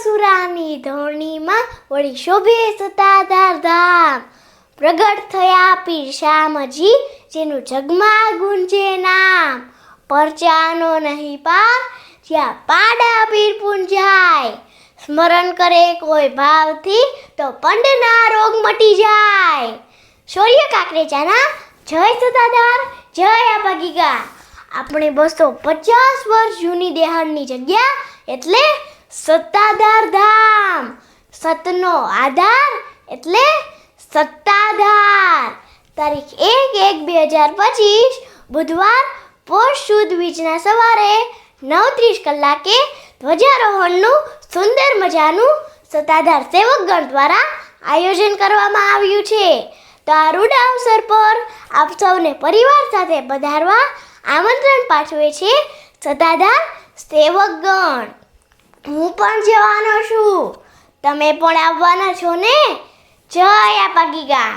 સુરાની ધોણીમાં વળી શોભે સતાધાર ધામ. પ્રગટ થયા પીર શ્યામજી, જેનું જગમાં ગુંજે નામ. પરચાનો નહીં પાર, જ્યાં પાડા પીર પૂંજાય. સ્મરણ કરે કોઈ ભાવથી, તો પંડના રોગ મટી જાય. શૌર્ય કાકરેજાના જય સતાધાર, જય આપા ગીગા. આપણે 250 વર્ષ જૂની દેહાણની જગ્યા એટલે સત્તાધાર ધામ. સતનો આધાર એટલે સત્તાધાર. તારીખ 1/1/2025 બુધવાર પોષ સુદ બીજના સવારે 9:30 કલાકે ધ્વજારોહણનું સુંદર મજાનું સત્તાધાર સેવકગણ દ્વારા આયોજન કરવામાં આવ્યું છે. તો આ રૂડ અવસર પર આપ સૌને પરિવાર સાથે પધારવા આમંત્રણ પાઠવે છે સત્તાધાર સેવકગણ. હું પણ જવાનો છું, તમે પણ આવવાના છો ને? જય આપા ગીગા.